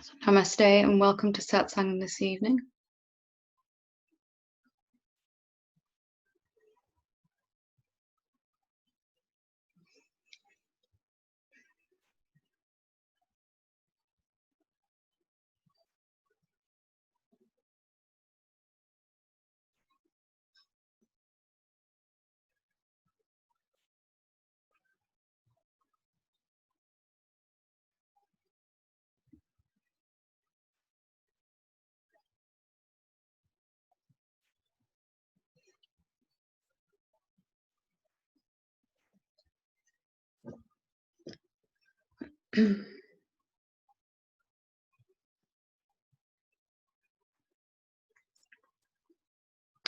So namaste and welcome to Satsang this evening.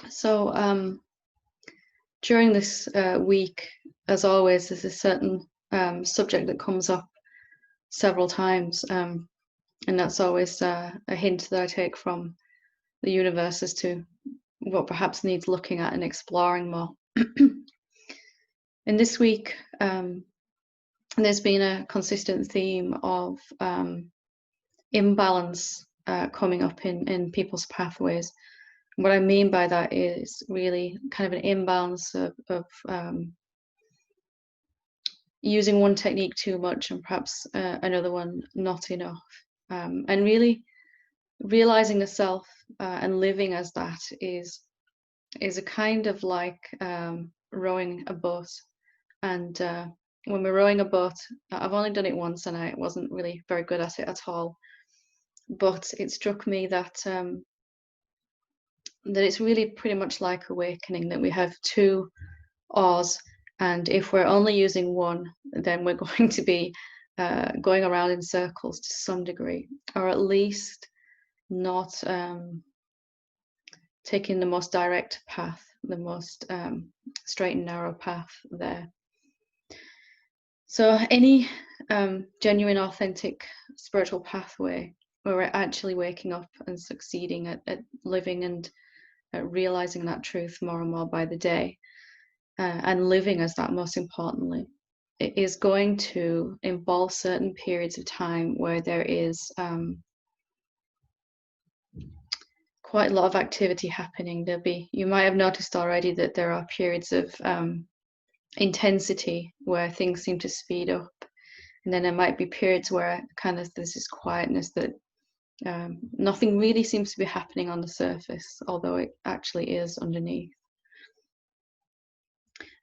So during this week, as always, there's a certain subject that comes up several times, and that's always a hint that I take from the universe as to what perhaps needs looking at and exploring more. And this week, there's been a consistent theme of imbalance coming up in people's pathways. What I mean by that is really kind of an imbalance of using one technique too much and perhaps another one not enough. And really realizing the self and living as that is a kind of like rowing a boat. And when we're rowing a boat, I've only done it once and I wasn't really very good at it at all. But it struck me that that it's really pretty much like awakening, that we have two oars, and if we're only using one, then we're going to be going around in circles to some degree, or at least not taking the most direct path, the most straight and narrow path there. So any genuine, authentic spiritual pathway where we're actually waking up and succeeding at living and realizing that truth more and more by the day, and living as that, most importantly, it is going to involve certain periods of time where there is quite a lot of activity happening. You might have noticed already that there are periods of intensity where things seem to speed up, and then there might be periods where kind of there's this quietness that nothing really seems to be happening on the surface, although it actually is underneath.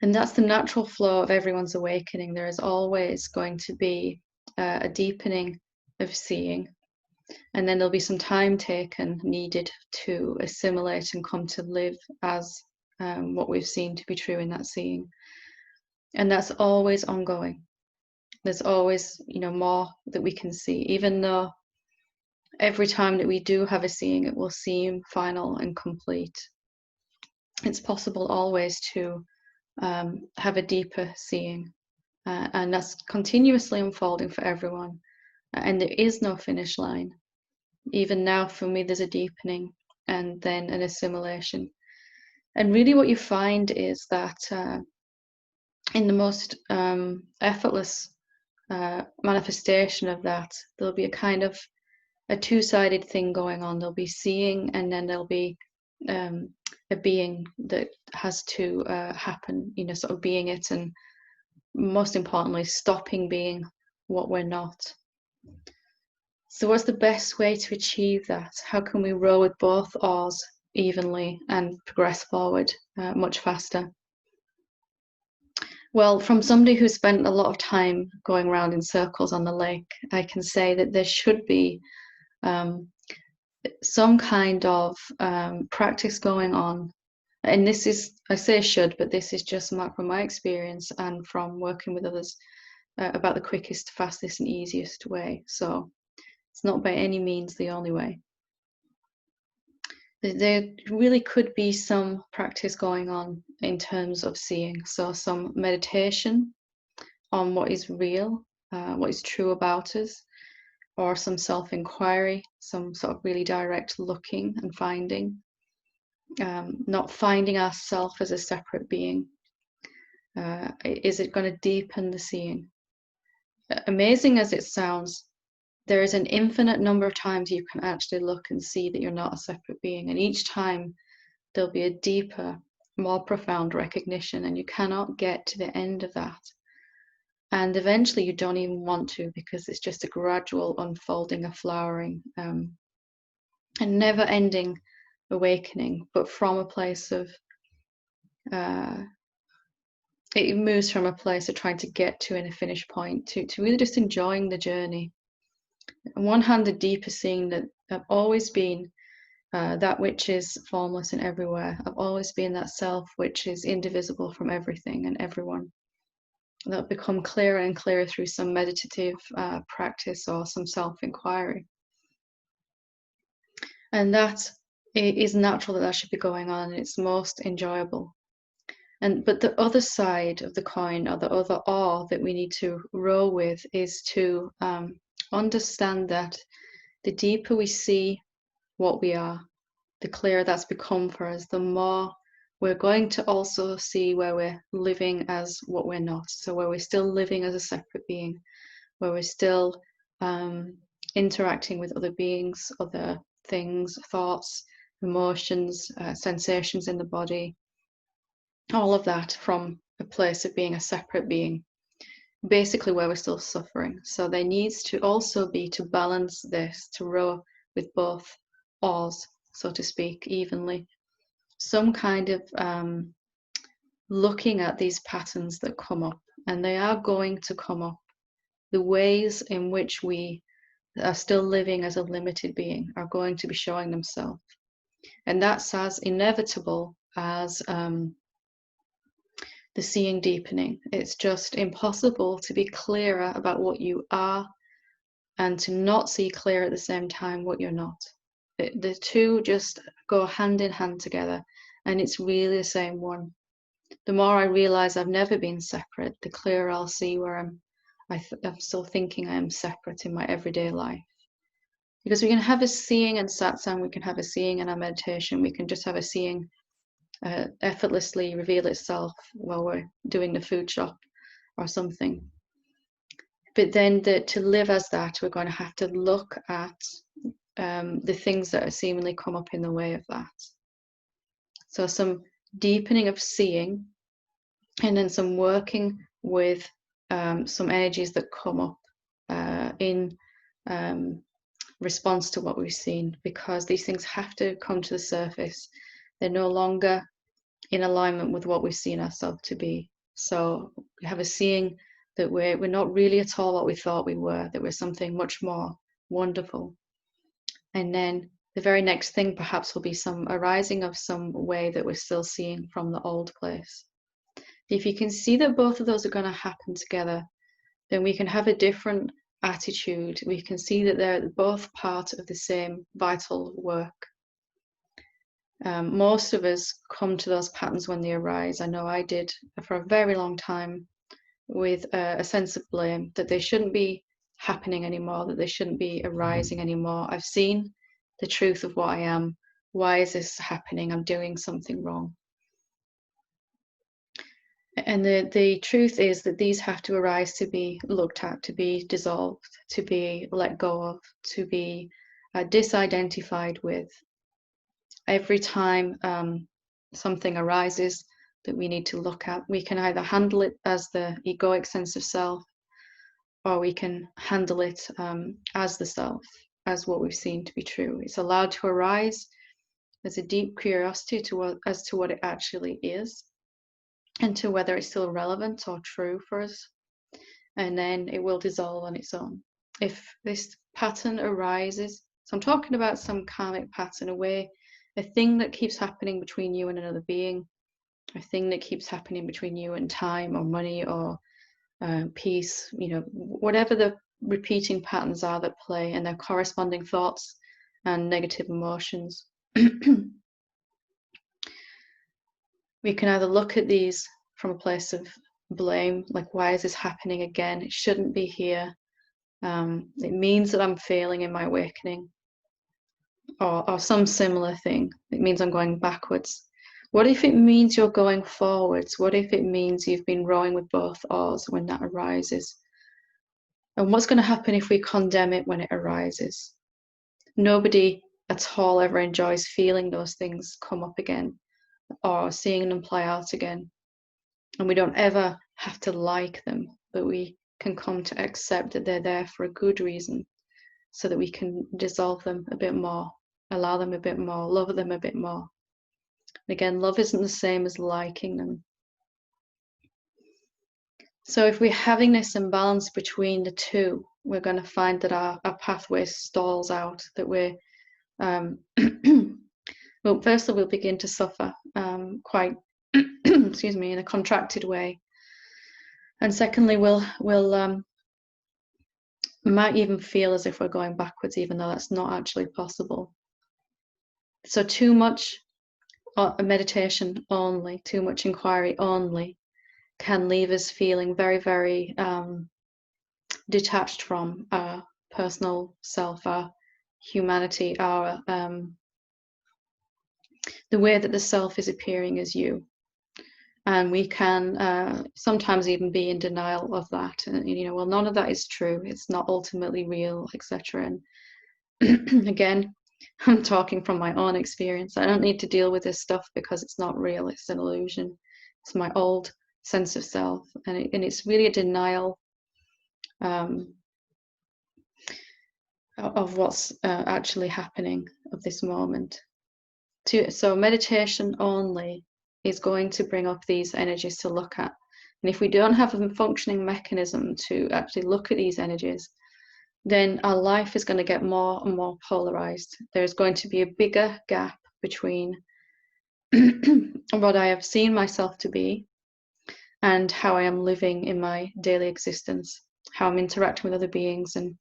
And that's the natural flow of everyone's awakening. There is always going to be a deepening of seeing, and then there'll be some time taken needed to assimilate and come to live as what we've seen to be true in that seeing. And that's always ongoing. There's always, more that we can see, even though every time that we do have a seeing, it will seem final and complete. It's possible always to have a deeper seeing, and that's continuously unfolding for everyone, and there is no finish line. Even now for me, there's a deepening and then an assimilation, and really what you find is that in the most effortless manifestation of that, there'll be a kind of a two-sided thing going on. There'll be seeing, and then there'll be a being that has to happen, sort of being it, and most importantly, stopping being what we're not. So what's the best way to achieve that? How can we row with both oars evenly and progress forward much faster? Well, from somebody who spent a lot of time going around in circles on the lake, I can say that there should be some kind of practice going on. And this is, I say should, but this is just from my experience and from working with others about the quickest, fastest, and easiest way. So it's not by any means the only way. There really could be some practice going on in terms of seeing. So some meditation on what is real, what is true about us, or some self-inquiry, some sort of really direct looking and finding, not finding ourselves as a separate being. Is it going to deepen the seeing? Amazing as it sounds, there is an infinite number of times you can actually look and see that you're not a separate being. And each time there'll be a deeper, more profound recognition, and you cannot get to the end of that. And eventually you don't even want to, because it's just a gradual unfolding, a flowering, and never ending awakening, but from a place of, it moves from a place of trying to get to in a finish point to really just enjoying the journey. On one hand, the deeper seeing that I've always been that which is formless and everywhere. I've always been that self which is indivisible from everything and everyone. That'll become clearer and clearer through some meditative practice or some self-inquiry. And that is natural, that should be going on, and it's most enjoyable. But the other side of the coin, or the other awe that we need to roll with, is to understand that the deeper we see what we are, the clearer that's become for us, the more we're going to also see where we're living as what we're not. So where we're still living as a separate being, where we're still interacting with other beings, other things, thoughts, emotions, sensations in the body, all of that from a place of being a separate being, basically where we're still suffering. So there needs to also be, to balance this, to row with both oars, so to speak, evenly, some kind of looking at these patterns that come up, and they are going to come up. The ways in which we are still living as a limited being are going to be showing themselves, and that's as inevitable as the seeing deepening. It's just impossible to be clearer about what you are and to not see clear at the same time what you're not. The two just go hand in hand together, and it's really the same one. The more I realize I've never been separate, the clearer I'll see where I'm still thinking I am separate in my everyday life. Because we can have a seeing in satsang, we can have a seeing in our meditation, we can just have a seeing effortlessly reveal itself while we're doing the food shop or something. But then to live as that, we're going to have to look at the things that are seemingly come up in the way of that. So some deepening of seeing, and then some working with some energies that come up in response to what we've seen, because these things have to come to the surface. They're no longer in alignment with what we've seen ourselves to be. So we have a seeing that we're not really at all what we thought we were, that we're something much more wonderful. And then the very next thing perhaps will be some arising of some way that we're still seeing from the old place. If you can see that both of those are going to happen together, then we can have a different attitude. We can see that they're both part of the same vital work. Most of us come to those patterns when they arise. I know I did for a very long time, with a sense of blame that they shouldn't be happening anymore, that they shouldn't be arising anymore. I've seen the truth of what I am. Why is this happening? I'm doing something wrong. And the truth is that these have to arise to be looked at, to be dissolved, to be let go of, to be disidentified with. Every time something arises that we need to look at, we can either handle it as the egoic sense of self, or we can handle it as the self, as what we've seen to be true. It's allowed to arise as a deep curiosity as to what it actually is, and to whether it's still relevant or true for us. And then it will dissolve on its own. If this pattern arises, so I'm talking about some karmic pattern, a thing that keeps happening between you and another being, a thing that keeps happening between you and time or money or peace, whatever the repeating patterns are that play, and their corresponding thoughts and negative emotions. We can either look at these from a place of blame, like, why is this happening again? It shouldn't be here. It means that I'm failing in my awakening, or some similar thing. It means I'm going backwards. What if it means you're going forwards? What if it means you've been rowing with both oars when that arises? And what's going to happen if we condemn it when it arises? Nobody at all ever enjoys feeling those things come up again or seeing them play out again. And we don't ever have to like them, but we can come to accept that they're there for a good reason, so that we can dissolve them a bit more, allow them a bit more, love them a bit more. And again, love isn't the same as liking them. So if we're having this imbalance between the two, we're going to find that our pathway stalls out, that we're well, firstly, we'll begin to suffer quite excuse me, in a contracted way. And secondly, we'll might even feel as if we're going backwards, even though that's not actually possible. So too much meditation only, too much inquiry only, can leave us feeling very, very detached from our personal self, our humanity, our the way that the self is appearing as you. And we can sometimes even be in denial of that, and well, none of that is true, it's not ultimately real, etc. And again, I'm talking from my own experience. I don't need to deal with this stuff because it's not real, it's an illusion. It's my old sense of self, and it's really a denial of what's actually happening of this moment. So meditation only is going to bring up these energies to look at. And if we don't have a functioning mechanism to actually look at these energies, then our life is going to get more and more polarized. There's going to be a bigger gap between what I have seen myself to be and how I am living in my daily existence, how I'm interacting with other beings. And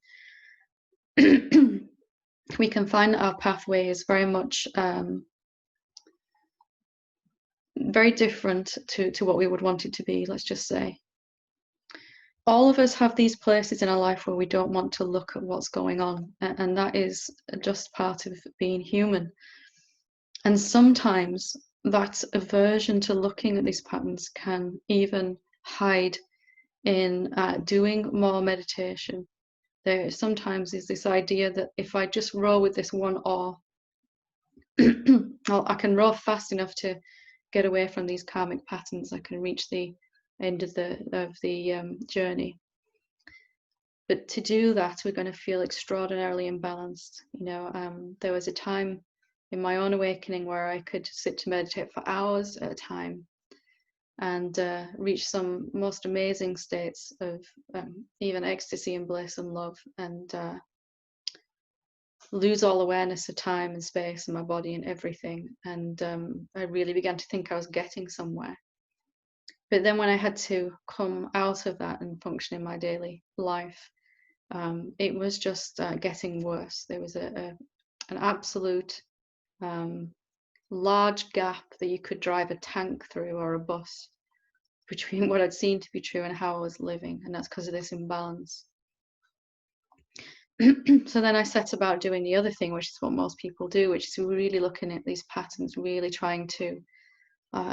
we can find that our pathway is very much very different to what we would want it to be, let's just say. All of us have these places in our life where we don't want to look at what's going on, and that is just part of being human. And sometimes that aversion to looking at these patterns can even hide in doing more meditation. There sometimes is this idea that if I just row with this one oar, I can row fast enough to get away from these karmic patterns. I can reach the end of the journey. But to do that, we're going to feel extraordinarily imbalanced. There was a time in my own awakening where I could sit to meditate for hours at a time and reach some most amazing states of even ecstasy and bliss and love, and lose all awareness of time and space and my body and everything. And I really began to think I was getting somewhere. But then when I had to come out of that and function in my daily life, it was just getting worse. There was an absolute large gap that you could drive a tank through or a bus between what I'd seen to be true and how I was living. And that's because of this imbalance. So then I set about doing the other thing, which is what most people do, which is really looking at these patterns, really trying to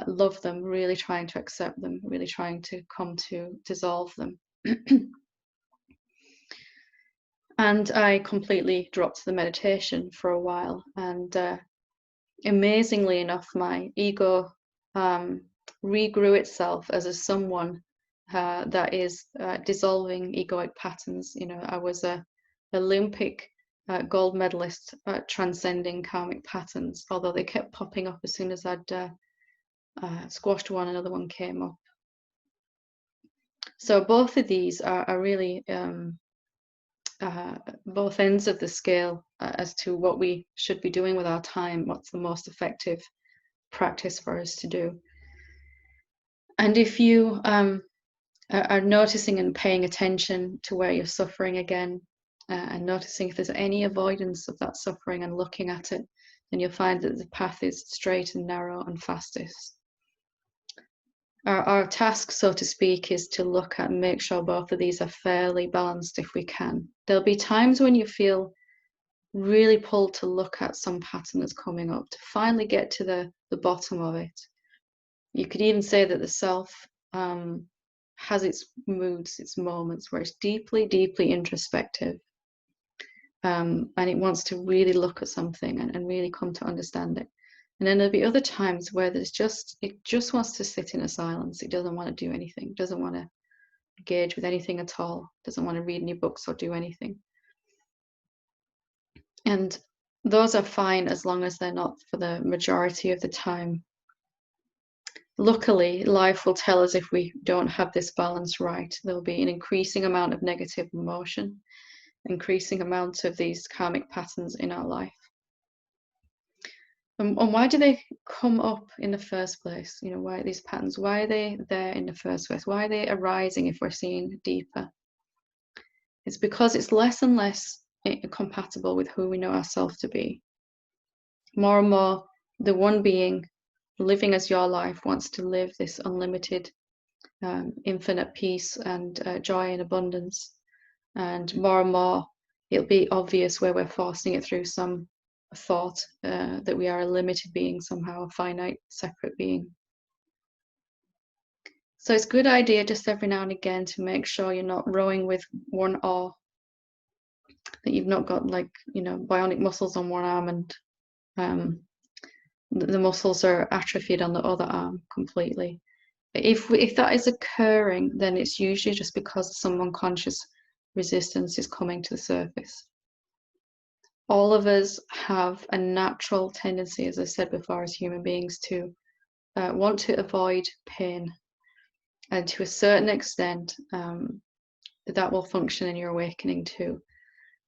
love them, really trying to accept them, really trying to come to dissolve them. And I completely dropped the meditation for a while, and amazingly enough, my ego regrew itself as a someone that is dissolving egoic patterns. I was a Olympic gold medalist transcending karmic patterns, although they kept popping up as soon as I'd squashed one, another one came up. So both of these are really both ends of the scale as to what we should be doing with our time, what's the most effective practice for us to do. And if you are noticing and paying attention to where you're suffering again, and noticing if there's any avoidance of that suffering and looking at it, then you'll find that the path is straight and narrow and fastest. Our task, so to speak, is to look at and make sure both of these are fairly balanced if we can. There'll be times when you feel really pulled to look at some pattern that's coming up, to finally get to the bottom of it. You could even say that the self has its moods, its moments where it's deeply, deeply introspective. And it wants to really look at something and really come to understand it. And then there'll be other times where it just wants to sit in a silence. It doesn't want to do anything, doesn't want to engage with anything at all, doesn't want to read any books or do anything. And those are fine as long as they're not for the majority of the time. Luckily, life will tell us if we don't have this balance right. There'll be an increasing amount of negative emotion, increasing amount of these karmic patterns in our life. And why do they come up in the first place? You know, why these patterns? Why are they there in the first place? Why are they arising if we're seeing deeper? It's because it's less and less compatible with who we know ourselves to be. More and more, the one being living as your life wants to live this unlimited, infinite peace and joy and abundance. And more, it'll be obvious where we're forcing it through some thought that we are a limited being, somehow a finite, separate being. So it's a good idea just every now and again to make sure you're not rowing with one oar, that you've not got like, you know, bionic muscles on one arm and the muscles are atrophied on the other arm completely. If that is occurring, then it's usually just because some unconscious resistance is coming to the surface. All of us have a natural tendency, as I said before, as human beings, to want to avoid pain. And to a certain extent, that will function in your awakening too.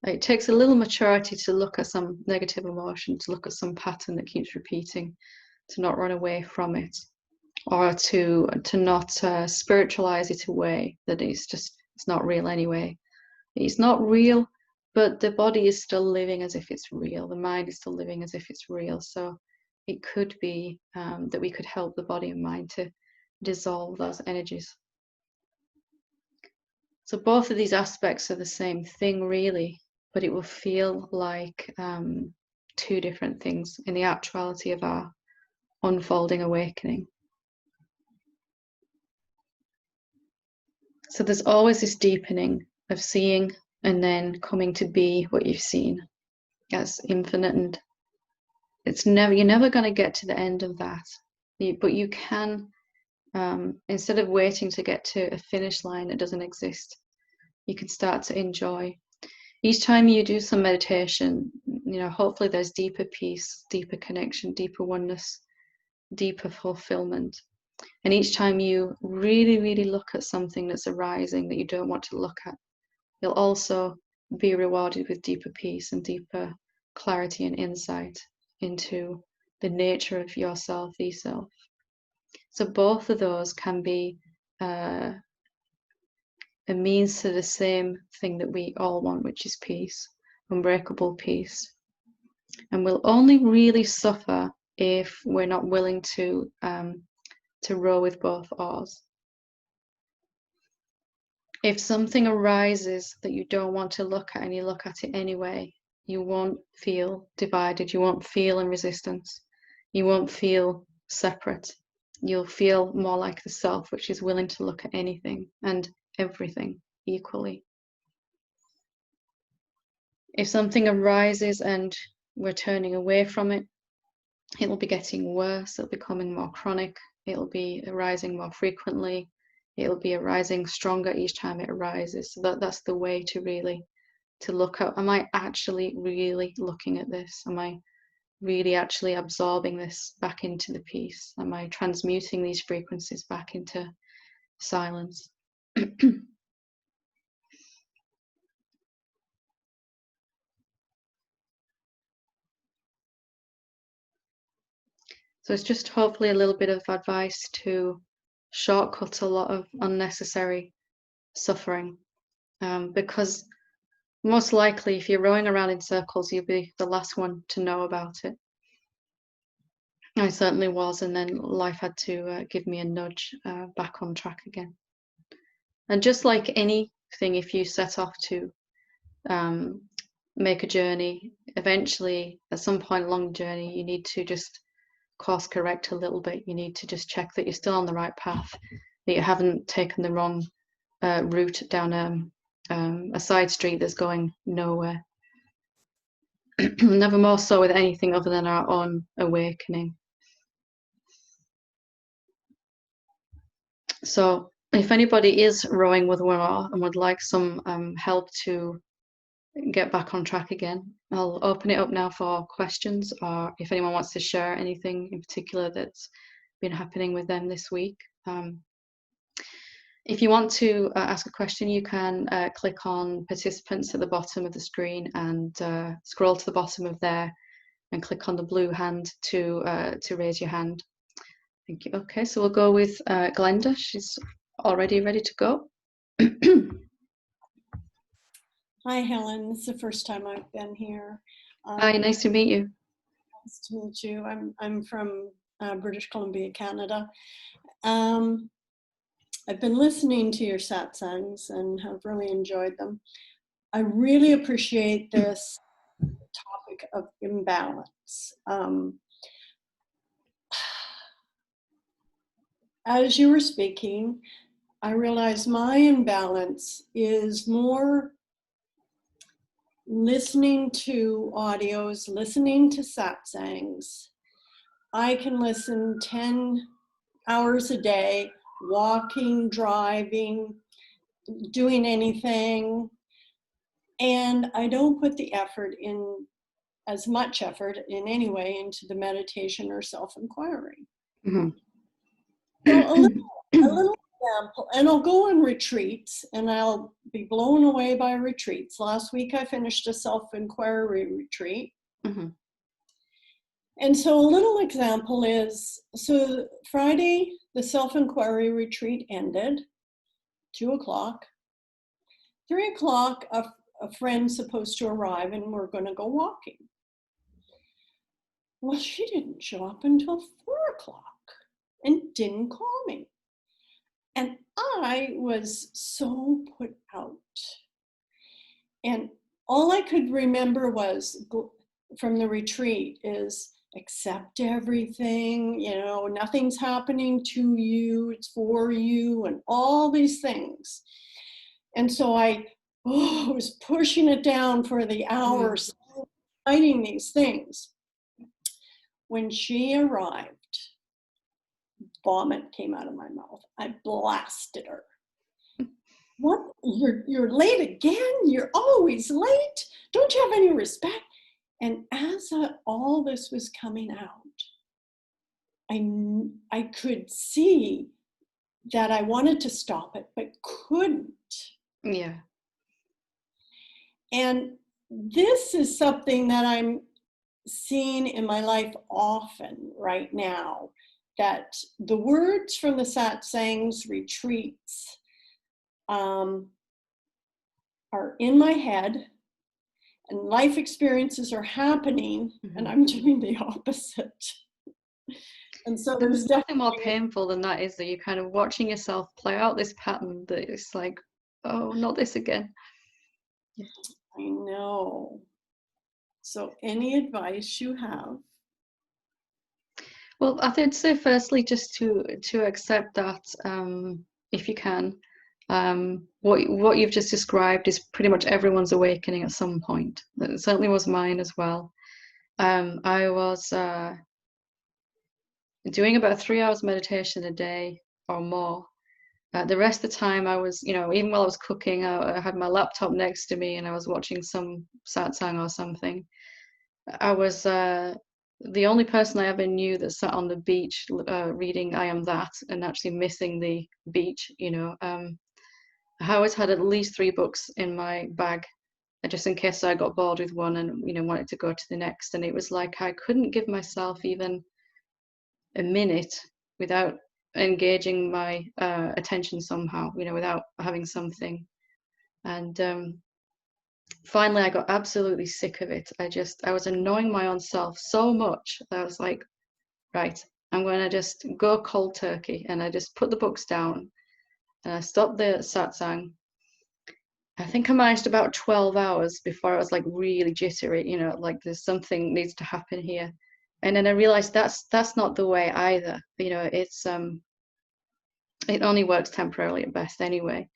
It takes a little maturity to look at some negative emotion, to look at some pattern that keeps repeating, to not run away from it, or to not spiritualize it away, that it's not real anyway. It's not real, but the body is still living as if it's real. The mind is still living as if it's real. So it could be that we could help the body and mind to dissolve those energies. So both of these aspects are the same thing, really, but it will feel like two different things in the actuality of our unfolding awakening. So there's always this deepening of seeing and then coming to be what you've seen. That's infinite, and you're never going to get to the end of that. But you can, instead of waiting to get to a finish line that doesn't exist, you can start to enjoy. Each time you do some meditation, you know, hopefully there's deeper peace, deeper connection, deeper oneness, deeper fulfillment. And each time you really, really look at something that's arising that you don't want to look at, you'll also be rewarded with deeper peace and deeper clarity and insight into the nature of yourself, the self. So both of those can be a means to the same thing that we all want, which is peace, unbreakable peace. And we'll only really suffer if we're not willing to row with both oars. If something arises that you don't want to look at and you look at it anyway, you won't feel divided, you won't feel in resistance, you won't feel separate. You'll feel more like the self, which is willing to look at anything and everything equally. If something arises and we're turning away from it, it will be getting worse, it'll be becoming more chronic, it'll be arising more frequently, it'll be arising stronger each time it arises. So that's the way to really to look at, am I actually really looking at this? Am I really actually absorbing this back into the peace? Am I transmuting these frequencies back into silence? So it's just hopefully a little bit of advice to shortcut a lot of unnecessary suffering, because most likely if you're rowing around in circles, you'll be the last one to know about it. I certainly was, and then life had to give me a nudge back on track again. And just like anything, if you set off to make a journey, eventually at some point along the journey you need to just course correct a little bit. You need to just check that you're still on the right path. that you haven't taken the wrong route down a side street that's going nowhere. Never more so with anything other than our own awakening. So if anybody is rowing with Wara and would like some help to get back on track again, I'll open it up now for questions, or if anyone wants to share anything in particular that's been happening with them this week. If you want to ask a question, you can click on participants at the bottom of the screen and scroll to the bottom of there and click on the blue hand to raise your hand. Thank you. Okay, so we'll go with Glenda. She's already ready to go. Hi, Helen. It's the first time I've been here. Hi, nice to meet you. Nice to meet you. I'm from British Columbia, Canada. I've been listening to your satsangs and have really enjoyed them. I really appreciate this topic of imbalance. As you were speaking, I realized my imbalance is more listening to audios, listening to satsangs. I can listen 10 hours a day, walking, driving, doing anything. And I don't put the effort in, as much effort in any way, into the meditation or self-inquiry. Mm-hmm. So a little example, and I'll go on retreats and I'll be blown away by retreats. Last week I finished a self-inquiry retreat. Mm-hmm. And so a little example is, so Friday, the self-inquiry retreat ended, 2:00. 3:00, a friend's supposed to arrive and we're gonna go walking. Well, she didn't show up until 4:00 and didn't call me. And I was so put out. And all I could remember was from the retreat is accept everything, you know, nothing's happening to you, it's for you, and all these things. And so I was pushing it down for the hours, fighting these things. When she arrived, vomit came out of my mouth. I blasted her. What? You're late again? You're always late? Don't you have any respect? And as all this was coming out, I could see that I wanted to stop it, but couldn't. Yeah. And this is something that I'm seeing in my life often right now, that the words from the satsangs retreats are in my head, and life experiences are happening, and I'm doing the opposite. And so there's nothing more painful than that, is that you're kind of watching yourself play out this pattern that it's like, oh, not this again. I know. So any advice you have? Well, I'd say firstly just to accept that, if you can, what you've just described is pretty much everyone's awakening at some point. It certainly was mine as well. I was doing about 3 hours meditation a day or more. The rest of the time I was, you know, even while I was cooking, I had my laptop next to me and I was watching some satsang or something. I was the only person I ever knew that sat on the beach reading I Am That and actually missing the beach, you know. I always had at least 3 books in my bag, just in case I got bored with one and, you know, wanted to go to the next. And it was like I couldn't give myself even a minute without engaging my attention somehow, you know, without having something. And finally I got absolutely sick of it. I was annoying my own self so much that I was like, right, I'm going to just go cold turkey. And I just put the books down and I stopped the satsang. I think I managed about 12 hours before I was like really jittery, you know, like there's something needs to happen here. And then I realized that's not the way either. You know, it's It only works temporarily at best anyway.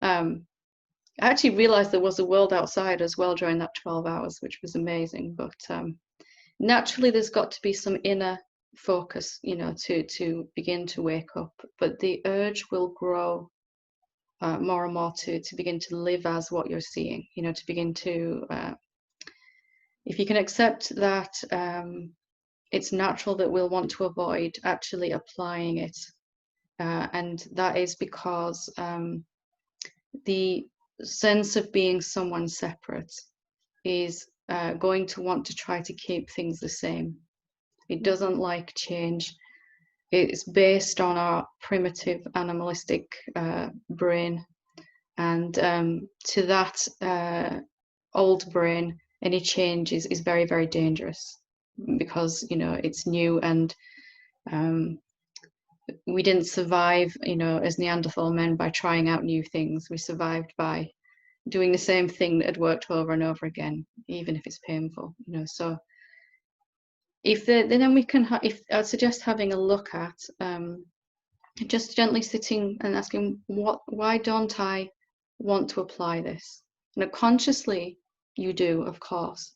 Um, I actually realized there was a world outside as well during that 12 hours, which was amazing. But naturally, there's got to be some inner focus, to begin to wake up. But the urge will grow more and more to begin to live as what you're seeing, to begin to, if you can accept that it's natural that we'll want to avoid actually applying it. And that is because the sense of being someone separate is going to want to try to keep things the same. It doesn't like change. It's based on our primitive animalistic brain. And to that old brain, any change is very, very dangerous because, it's new, and we didn't survive, as Neanderthal men by trying out new things. We survived by doing the same thing that had worked over and over again, even if it's painful, So if then we can, if I'd suggest having a look at, just gently sitting and asking, why don't I want to apply this? Consciously you do, of course.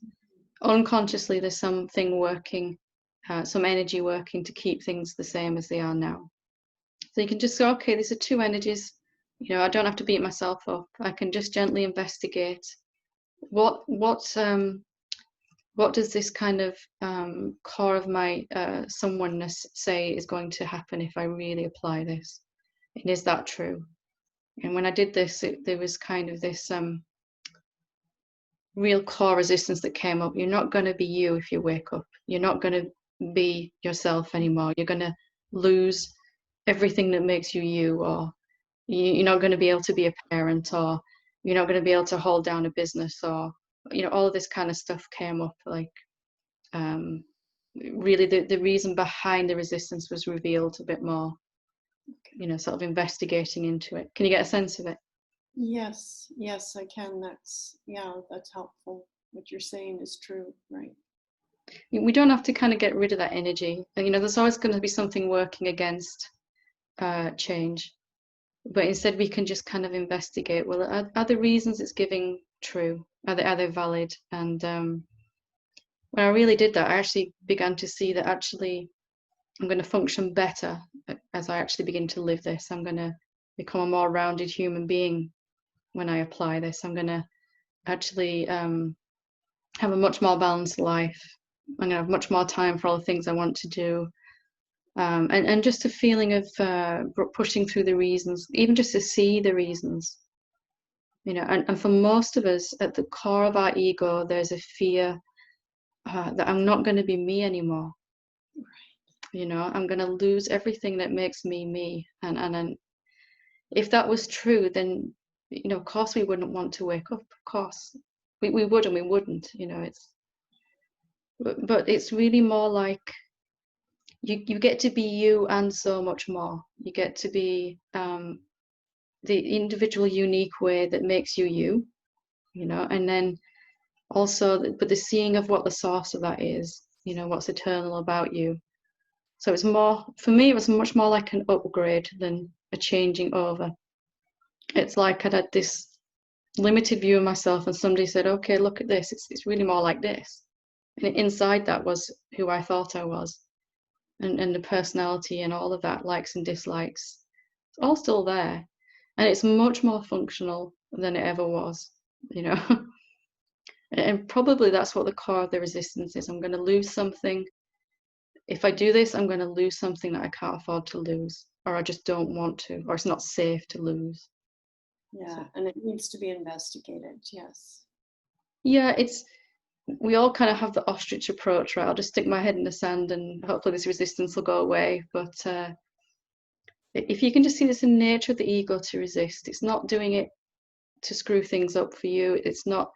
Unconsciously there's something working, some energy working to keep things the same as they are now. So you can just go, okay, these are two energies. I don't have to beat myself up. I can just gently investigate what does this kind of core of my someoneness say is going to happen if I really apply this, and is that true? And when I did this, there was kind of this real core resistance that came up. You're not going to be you if you wake up. You're not going to be yourself anymore. You're going to lose everything that makes you you, or you're not going to be able to be a parent, or you're not going to be able to hold down a business, or all of this kind of stuff came up. Like really the reason behind the resistance was revealed a bit more, sort of investigating into it. Can you get a sense of it? Yes, I can. That's helpful. What you're saying is true, right? We don't have to kind of get rid of that energy. There's always going to be something working against change, but instead we can just kind of investigate, well, are the reasons it's giving true? Are they valid? And when I really did that, I actually began to see that actually I'm going to function better as I actually begin to live this. I'm going to become a more rounded human being when I apply this. I'm going to actually have a much more balanced life. I'm going to have much more time for all the things I want to do. And just a feeling of pushing through the reasons, even just to see the reasons. And for most of us, at the core of our ego, there's a fear that I'm not going to be me anymore. I'm going to lose everything that makes me. And if that was true, then, of course we wouldn't want to wake up. Of course, we would and we wouldn't. But it's really more like you get to be you and so much more. You get to be the individual, unique way that makes you you. And then also, but the seeing of what the source of that is. What's eternal about you. So it's more, for me, it was much more like an upgrade than a changing over. It's like I'd had this limited view of myself and somebody said, okay, look at this. It's really more like this. And inside that was who I thought I was. And the personality and all of that, likes and dislikes, it's all still there. And it's much more functional than it ever was, And probably that's what the core of the resistance is. I'm going to lose something. If I do this, I'm going to lose something that I can't afford to lose, or I just don't want to, or it's not safe to lose. Yeah, and it needs to be investigated, yes. Yeah, we all kind of have the ostrich approach, right? I'll just stick my head in the sand and hopefully this resistance will go away. But if you can just see this in nature of the ego to resist, it's not doing it to screw things up for you. It's not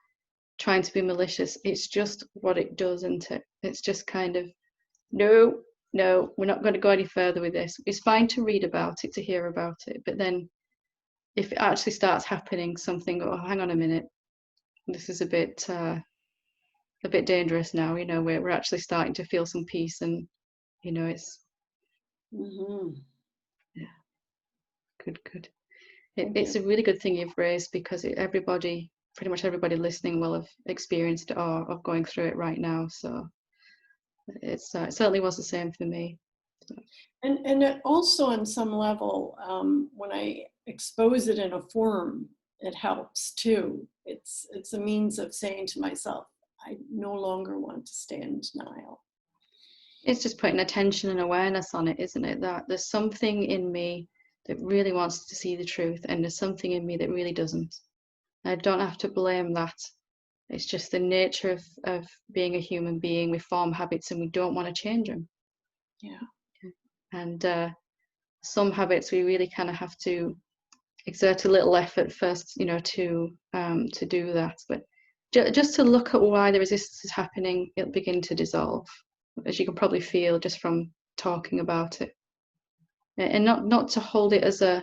trying to be malicious. It's just what it does, isn't it? It's just kind of, no, we're not going to go any further with this. It's fine to read about it, to hear about it. But then if it actually starts happening, something, oh, hang on a minute, this is a bit dangerous now. We're actually starting to feel some peace, and it's Mm-hmm. yeah. Good. Thank It's you. a really good thing you've raised, because pretty much everybody listening will have experienced it or are going through it right now. So it certainly was the same for me. So. And it also, on some level, when I expose it in a forum, it helps too. It's a means of saying to myself, I no longer want to stay in denial. It's just putting attention and awareness on it, isn't it? That there's something in me that really wants to see the truth, and there's something in me that really doesn't. I don't have to blame that. It's just the nature of being a human being. We form habits and we don't want to change them. Yeah. And some habits we really kind of have to exert a little effort first, to do that. But just to look at why the resistance is happening, it'll begin to dissolve, as you can probably feel just from talking about it. And not to hold it as a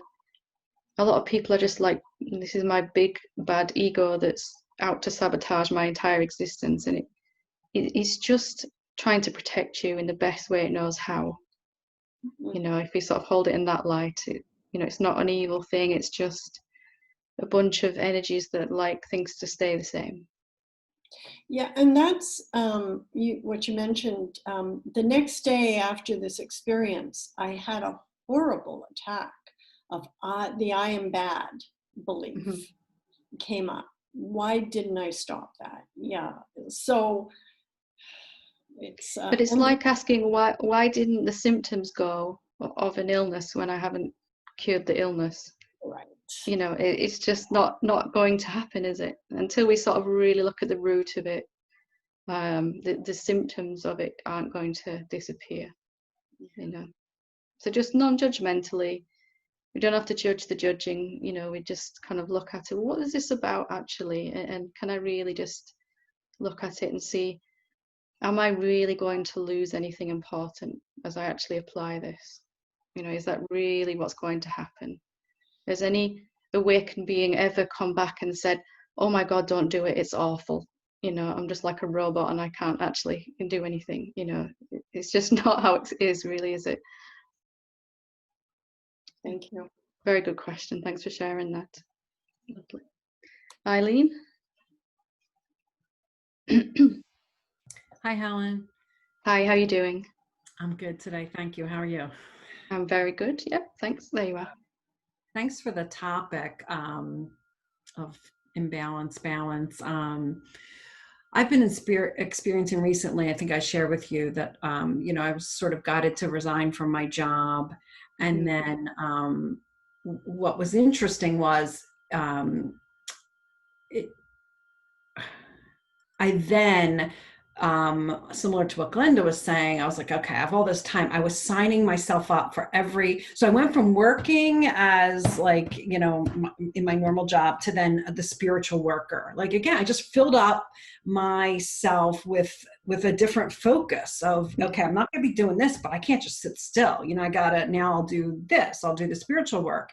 lot of people are just like, this is my big bad ego that's out to sabotage my entire existence, and it's just trying to protect you in the best way it knows how. If we sort of hold it in that light, it's not an evil thing, it's just a bunch of energies that like things to stay the same. Yeah, and that's what you mentioned. The next day after this experience, I had a horrible attack of the I am bad belief came up. Why didn't I stop that? Yeah, so it's. But it's like asking why didn't the symptoms go of an illness when I haven't cured the illness? Right. It's just not going to happen, is it? Until we sort of really look at the root of it, the symptoms of it aren't going to disappear. So just non-judgmentally, we don't have to judge the judging. We just kind of look at it. What is this about actually? And can I really just look at it and see, am I really going to lose anything important as I actually apply this? Is that really what's going to happen? Has any awakened being ever come back and said, oh my God, don't do it, it's awful. I'm just like a robot and I can't actually do anything. It's just not how it is really, is it? Thank you. Very good question. Thanks for sharing that. Lovely. Eileen? Hi, Helen. Hi, how are you doing? I'm good today. Thank you. How are you? I'm very good. Yep, thanks. There you are. Thanks for the topic of imbalance, balance. I've been experiencing recently, I think I shared with you that, I was sort of guided to resign from my job. And then what was interesting was I then, similar to what Glenda was saying, I was like, okay, I have all this time. I was signing myself up for so I went from working as like, in my normal job to then the spiritual worker. Like, again, I just filled up myself with a different focus of, okay, I'm not going to be doing this, but I can't just sit still. Now I'll do this. I'll do the spiritual work.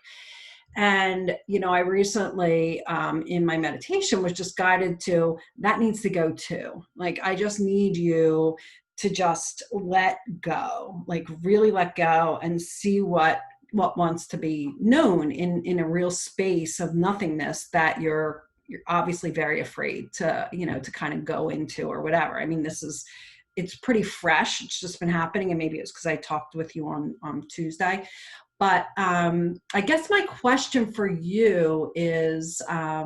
And, I recently in my meditation was just guided to, that needs to go too. Like, I just need you to just let go, like really let go and see what wants to be known in a real space of nothingness that you're obviously very afraid to, to kind of go into or whatever. I mean, it's pretty fresh. It's just been happening. And maybe it's because I talked with you on Tuesday. But I guess my question for you is, I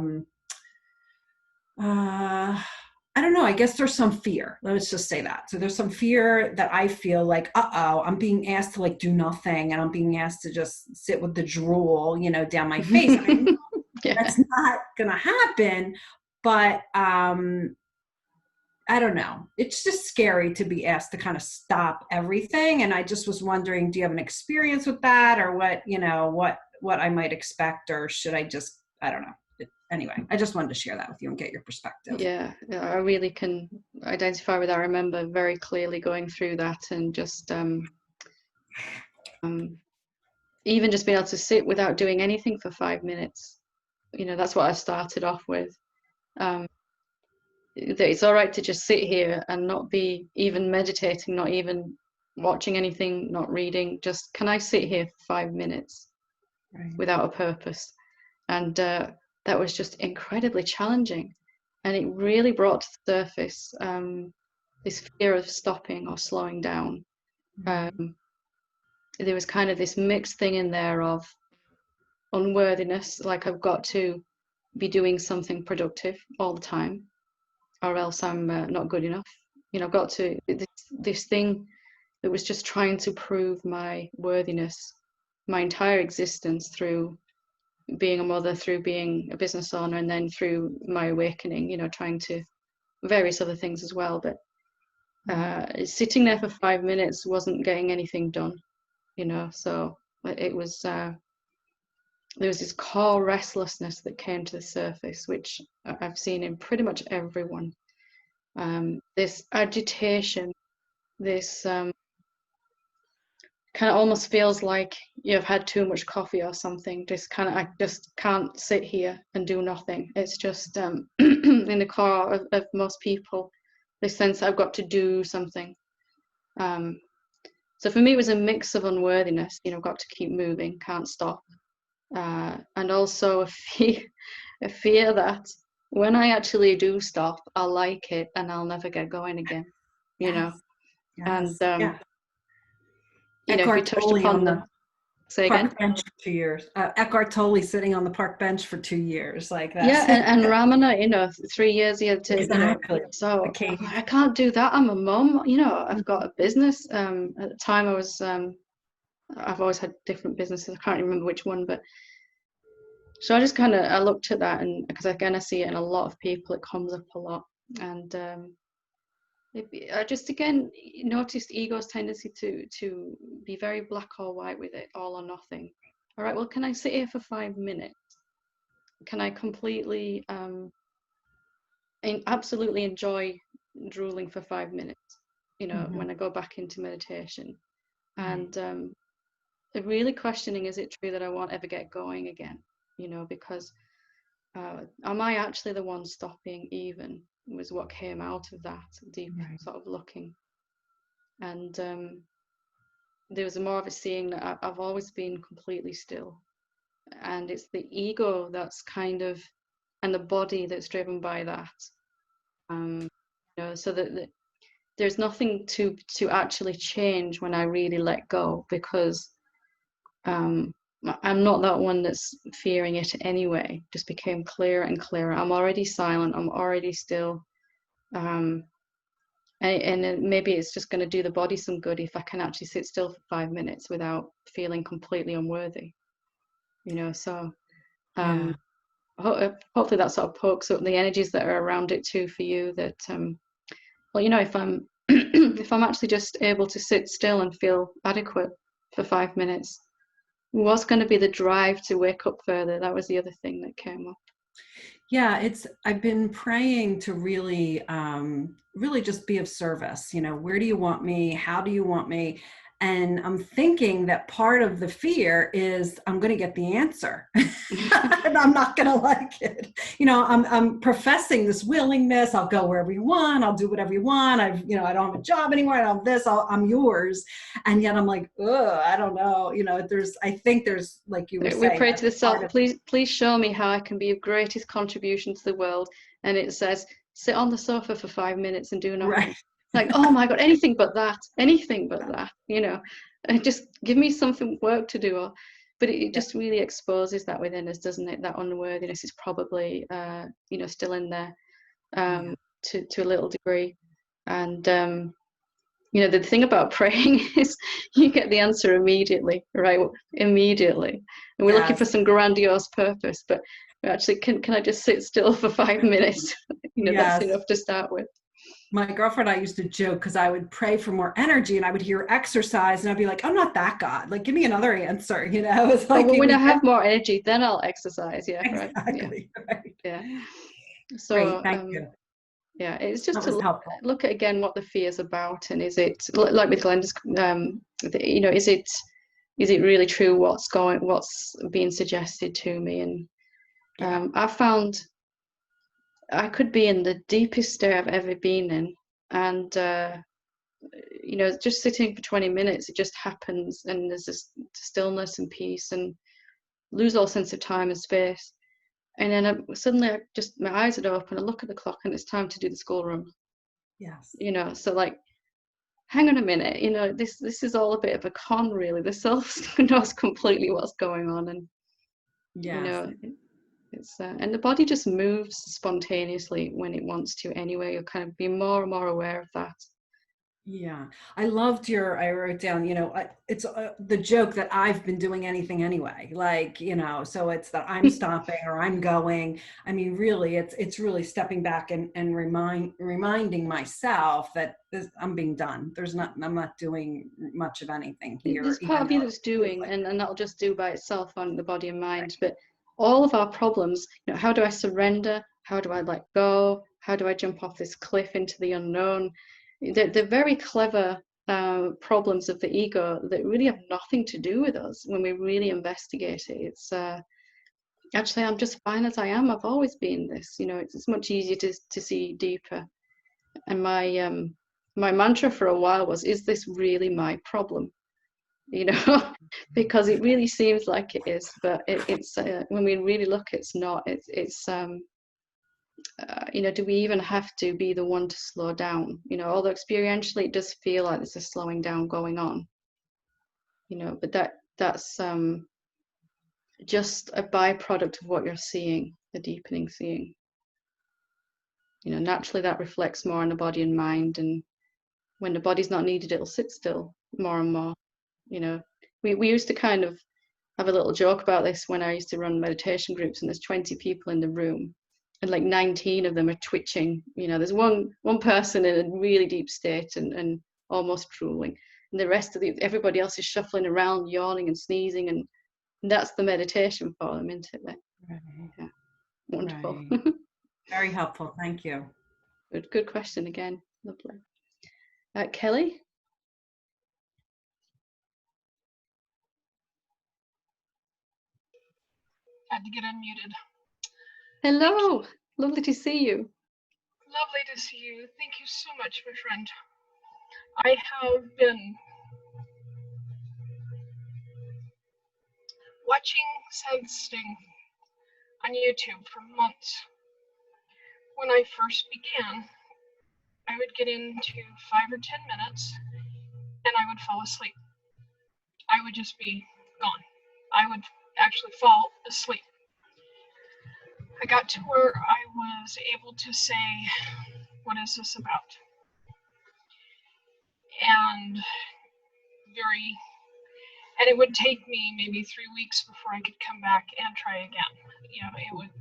don't know, I guess there's some fear. Let's just say that. So there's some fear that I feel like, I'm being asked to like do nothing, and I'm being asked to just sit with the drool, down my face. I know that's not going to happen, but I don't know. It's just scary to be asked to kind of stop everything. And I just was wondering, do you have an experience with that, or what I might expect, or should I just, I don't know. Anyway, I just wanted to share that with you and get your perspective. Yeah, I really can identify with that. I remember very clearly going through that, and just even just being able to sit without doing anything for 5 minutes. That's what I started off with. That it's all right to just sit here and not be even meditating, not even watching anything, not reading. Just, can I sit here for 5 minutes? Right. without a purpose. And that was just incredibly challenging. And it really brought to the surface this fear of stopping or slowing down. There was kind of this mixed thing in there of unworthiness, like I've got to be doing something productive all the time, or else I'm not good enough. You know, I've got to, this thing that was just trying to prove my worthiness my entire existence, through being a mother, through being a business owner, and then through my awakening, you know, trying to various other things as well. But sitting there for 5 minutes wasn't getting anything done, you know. So it was there was this core restlessness that came to the surface, which I've seen in pretty much everyone. This agitation, this kind of almost feels like you've had too much coffee or something. Just kind of, I just can't sit here and do nothing. It's just in the core of most people, this sense I've got to do something. So for me, it was a mix of unworthiness, you know, got to keep moving, can't stop. And also a fear that when I actually do stop, I'll like it and I'll never get going again, you know. Yes. And you know, if you Eckhart touched Tolle upon on the, the say again. park bench for 2 years. Eckhart Tolle sitting on the park bench for 2 years, like Yeah, that. and Ramana, you know, 3 years he had to, you know. Exactly. So Okay. I can't do that. I'm a mum, you know. I've got a business. At the time, I was I've always had different businesses. I can't remember which one, but so I just kind of I looked at that, and because again I see it in a lot of people, it comes up a lot, and I just again noticed ego's tendency to be very black or white with it, all or nothing. All right, well, can I sit here for 5 minutes? Can I completely absolutely enjoy drooling for 5 minutes, you know, when I go back into meditation? And really questioning, is it true that I won't ever get going again? You know, because am I actually the one stopping even, was what came out of that deep sort of looking. And there was more of a seeing that I've always been completely still, and it's the ego that's kind of, and the body that's driven by that. You know, so that there's nothing to actually change when I really let go, because I'm not that one that's fearing it anyway. Just became clearer and clearer. I'm already silent. I'm already still. And maybe it's just going to do the body some good if I can actually sit still for 5 minutes without feeling completely unworthy. You know, so hopefully that sort of pokes up the energies that are around it too for you. That well, you know, if I'm if I'm actually just able to sit still and feel adequate for 5 minutes, what's going to be the drive to wake up further? That was the other thing that came up. Yeah, I've been praying to really, really just be of service. You know, where do you want me? How do you want me? And I'm thinking that part of the fear is I'm going to get the answer and I'm not going to like it. You know, I'm professing this willingness. I'll go wherever you want. I'll do whatever you want. You know, I don't have a job anymore. I don't have this. I'm yours. And yet I'm like, oh, I don't know. You know, I think there's, like you were saying, we pray to the self, please show me how I can be of greatest contribution to the world. And it says, sit on the sofa for 5 minutes and do nothing. Right. Like, oh my God, anything but that, you know, and just give me something work to do. But it just really exposes that within us, doesn't it? That unworthiness is probably, you know, still in there to a little degree. And, you know, the thing about praying is you get the answer immediately, right? Immediately. And we're looking for some grandiose purpose, but actually, can I just sit still for 5 minutes? You know, that's enough to start with. My girlfriend and I used to joke because I would pray for more energy and I would hear exercise and I'd be like, I'm not that God. Like, give me another answer. You know, it's like, well, when I have more energy, then I'll exercise. Yeah, exactly, right. Yeah. So, great, thank you. Yeah, it's just to look at again what the fear is about, and is it, like with Glenda's, you know, is it really true what's being suggested to me? And I found I could be in the deepest state I've ever been in, and you know, just sitting for 20 minutes, it just happens, and there's this stillness and peace, and lose all sense of time and space. And then suddenly my eyes would open, I look at the clock, and it's time to do the school run. Yes. So like, hang on a minute, this is all a bit of a con, really. The self knows completely what's going on, and Yes. it's and the body just moves spontaneously when it wants to anyway. You'll kind of be more and more aware of that. Yeah, I wrote down, it's the joke that I've been doing anything anyway, like, so it's that I'm stopping or I'm going. I mean, really, it's really stepping back and reminding myself that I'm being done. I'm not doing much of anything here. There's part of you that's doing, and that'll just do by itself on the body and mind. Right. But all of our problems, how do I surrender? How do I let go? How do I jump off this cliff into the unknown? They're very clever problems of the ego that really have nothing to do with us when we really investigate it. It's actually, I'm just fine as I am. I've always been this. It's much easier to see deeper. And my mantra for a while was, is this really my problem? Because it really seems like it is, but it's when we really look, it's not. It's do we even have to be the one to slow down? Although experientially it does feel like there's a slowing down going on. But that's just a byproduct of what you're seeing, the deepening seeing. Naturally that reflects more on the body and mind, and when the body's not needed, it'll sit still more and more. We used to kind of have a little joke about this when I used to run meditation groups, and there's 20 people in the room, and like 19 of them are twitching. There's one person in a really deep state and almost drooling, and the rest of everybody else is shuffling around, yawning and sneezing, and that's the meditation for them, isn't it? Right. Yeah. Wonderful. Right. Very helpful. Thank you. Good question again. Lovely. Kelly? Had to get unmuted. Hello. Lovely to see you. Lovely to see you. Thank you so much, my friend. I have been watching Satsang on YouTube for months. When I first began, I would get into 5 or 10 minutes and I would fall asleep. I would just be gone. I would actually fall asleep. I got to where I was able to say, what is this about? And it would take me maybe 3 weeks before I could come back and try again.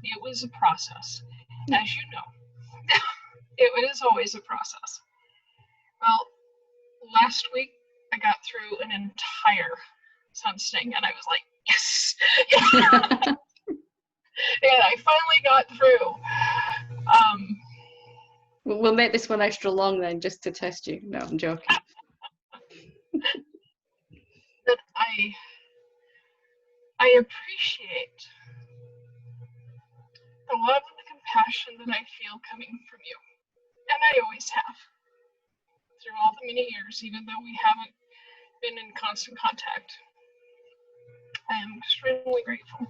It was a process, as you know. It is always a process. Well, last week I got through an entire Satsang and I was like, yes! And I finally got through. We'll make this one extra long then, just to test you. No, I'm joking. That I appreciate the love and the compassion that I feel coming from you. And I always have. Through all the many years, even though we haven't been in constant contact. I am extremely grateful.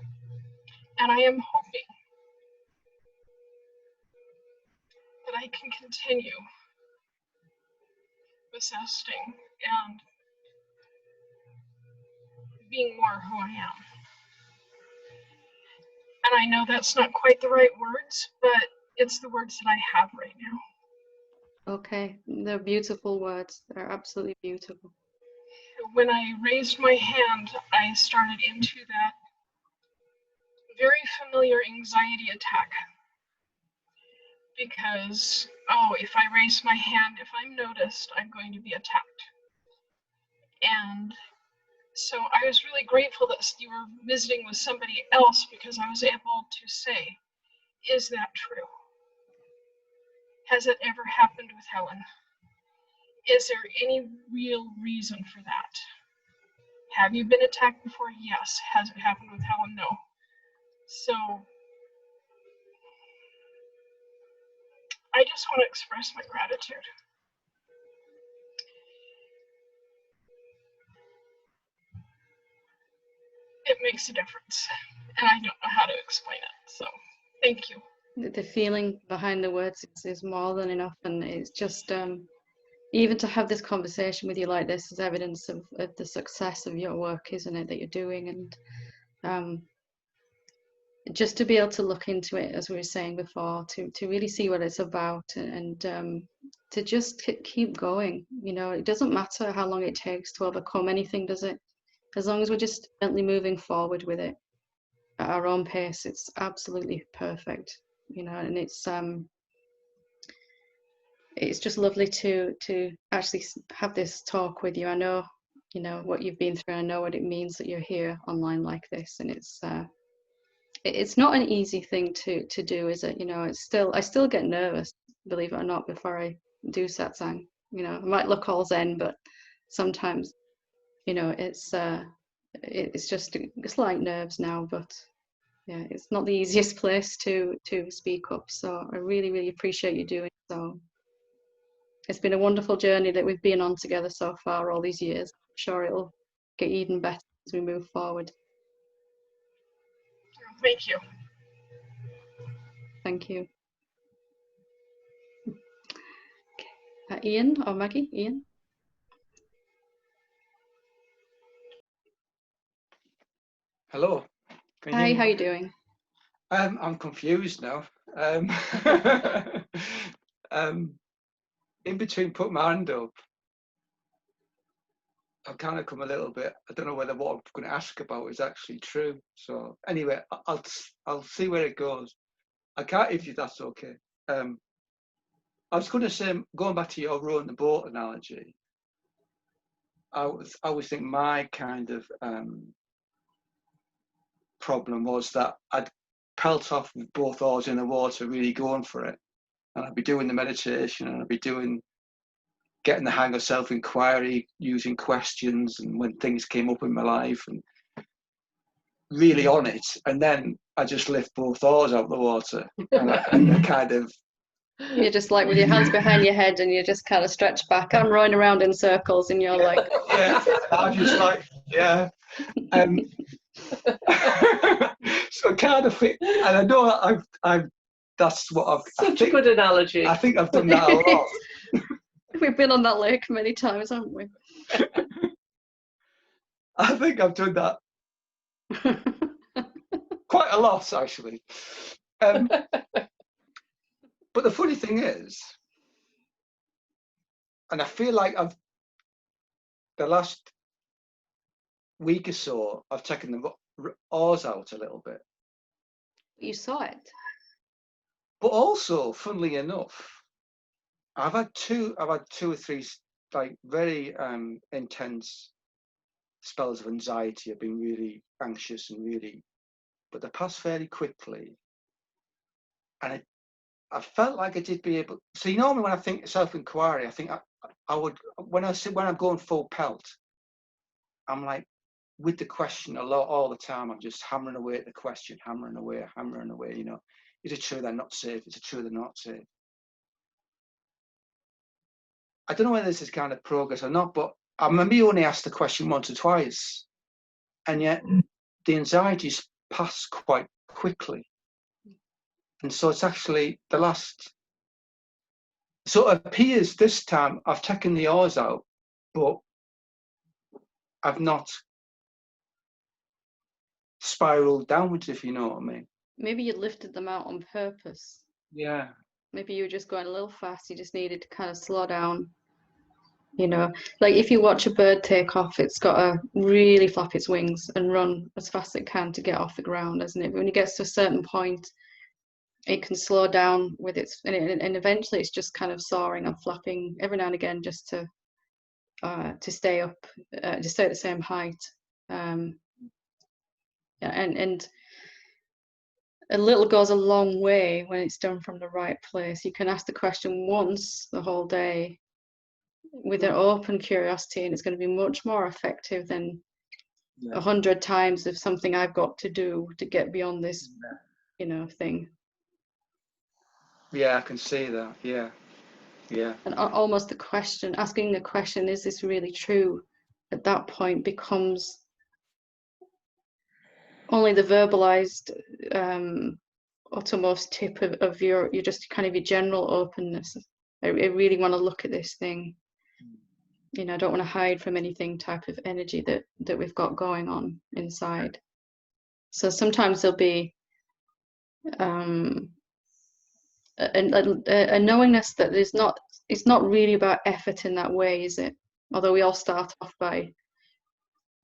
And I am hoping that I can continue assisting and being more who I am. And I know that's not quite the right words, but it's the words that I have right now. Okay, they're beautiful words. They're absolutely beautiful. When I raised my hand, I started into that very familiar anxiety attack. Because, if I raise my hand, if I'm noticed, I'm going to be attacked. And so I was really grateful that you were visiting with somebody else, because I was able to say, is that true? Has it ever happened with Helen? Is there any real reason for that? Have you been attacked before? Yes. Has it happened with Helen? No. So I just want to express my gratitude. It makes a difference. And I don't know how to explain it. So thank you. The feeling behind the words is more than enough, and it's just even to have this conversation with you like this is evidence of the success of your work, isn't it, that you're doing. And just to be able to look into it, as we were saying before, to really see what it's about, and to just keep going. You know, it doesn't matter how long it takes to overcome anything, does it? As long as we're just gently moving forward with it at our own pace, it's absolutely perfect. You know, and it's just lovely to actually have this talk with you. I know, you know, what you've been through. I know what it means that you're here online like this, and it's not an easy thing to do, is it? You know, I still get nervous, believe it or not, before I do satsang. You know, I might look all zen, but sometimes, you know, it's like nerves now. But yeah, it's not the easiest place to speak up. So I really, really appreciate you doing so. It's been a wonderful journey that we've been on together so far, all these years. I'm sure it'll get even better as we move forward. Thank you. Thank you. Okay. Ian or Maggie? Ian? Hello. Hi, how are you doing? I'm confused now. In between putting my hand up, I've kind of come a little bit. I don't know whether what I'm going to ask about is actually true. So anyway, I'll see where it goes. I can't, if that's okay. I was going to say, going back to your rowing the boat analogy, I always think my kind of problem was that I'd pelt off with both oars in the water, really going for it, and I'd be doing the meditation, and I'd be getting the hang of self-inquiry, using questions, and when things came up in my life, and really on it, and then I just lift both oars out of the water, and I kind of, you're just like with your hands behind your head, and you just kind of stretch back. I'm rowing around in circles, and you're like, yeah, I'm just like, yeah. So kind of, and I know I've that's what I've. Such a good analogy. I think I've done that a lot. we've been on that lake many times, haven't we? I think I've done that quite a lot, actually. But the funny thing is, and I feel like the last week or so, I've taken the oars out a little bit. You saw it. But also, funnily enough, I've had two or three like very intense spells of anxiety. I've been really anxious and really, but they passed fairly quickly. And I felt like I did be able. So normally when I think self-inquiry, I think I would when I'm going full pelt, I'm like with the question a lot all the time. I'm just hammering away at the question, hammering away. You know, is it true they're not safe? Is it true they're not safe? I don't know whether this is kind of progress or not, but I maybe only asked the question once or twice, and yet the anxieties pass quite quickly. And so it's actually the last. So it appears this time I've taken the oars out, but I've not spiraled downwards, if you know what I mean. Maybe you lifted them out on purpose. Yeah. Maybe you were just going a little fast. You just needed to kind of slow down. You know, like if you watch a bird take off, it's got to really flap its wings and run as fast as it can to get off the ground, doesn't it? But when it gets to a certain point, it can slow down with its, and eventually it's just kind of soaring and flapping every now and again just to stay up, to stay at the same height. And a little goes a long way when it's done from the right place. You can ask the question once the whole day with an open curiosity, and it's going to be much more effective than 100 times of something I've got to do to get beyond this, you know, thing. Yeah, I can see that. Yeah. And almost asking the question, is this really true? At that point becomes only the verbalized uttermost tip of your just kind of your general openness. I really want to look at this thing. You know, I don't want to hide from anything type of energy that we've got going on inside. So sometimes there'll be a knowingness that it's not really about effort in that way, is it? Although we all start off by,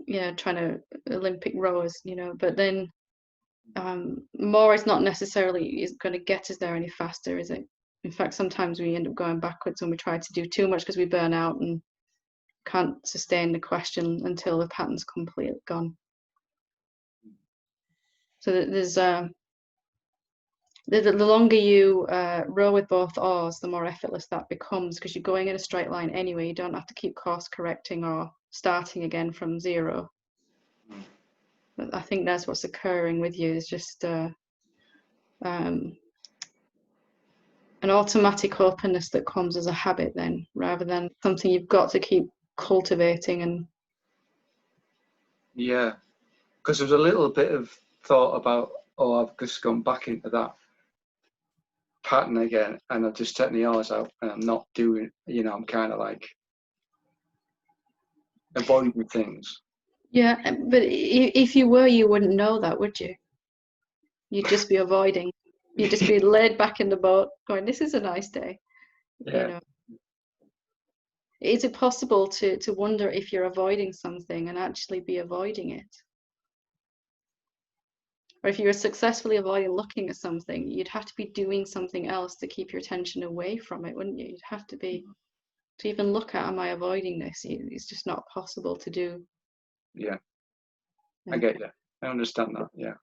you know, trying to Olympic rowers, you know, but then more is not necessarily is going to get us there any faster, is it? In fact, sometimes we end up going backwards when we try to do too much because we burn out and can't sustain the question until the pattern's completely gone. So there's the longer you row with both oars, the more effortless that becomes, because you're going in a straight line anyway. You don't have to keep course correcting or starting again from zero. But I think that's what's occurring with you, is just an automatic openness that comes as a habit then, rather than something you've got to keep cultivating. And yeah, because there was a little bit of thought about, oh, I've just gone back into that pattern again, and I've just taken the hours out, and I'm not doing, you know, I'm kind of like avoiding things. yeah, but if you were, you wouldn't know that, would you? You'd just be avoiding. You'd just be laid back in the boat going, this is a nice day. Yeah. You know, is it possible to wonder if you're avoiding something and actually be avoiding it? Or if you were successfully avoiding looking at something, you'd have to be doing something else to keep your attention away from it, wouldn't you? You'd have to be, to even look at, am I avoiding this? It's just not possible to do. Yeah, I get you. I understand that. Yeah.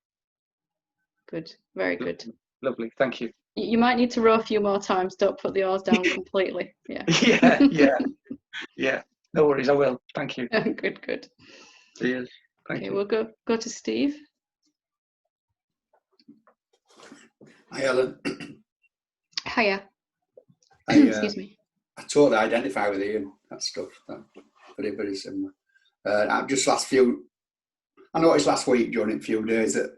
Good, very good. Lovely, thank you. You might need to row a few more times. Don't put the oars down completely. Yeah. Yeah. No worries, I will. Thank you. Good, good. Cheers. Thank you. We'll go to Steve. Hi, Helen. Hiya. Excuse me. I totally identify with Ian. That stuff. Very, very similar. I've just I noticed last week during a few days that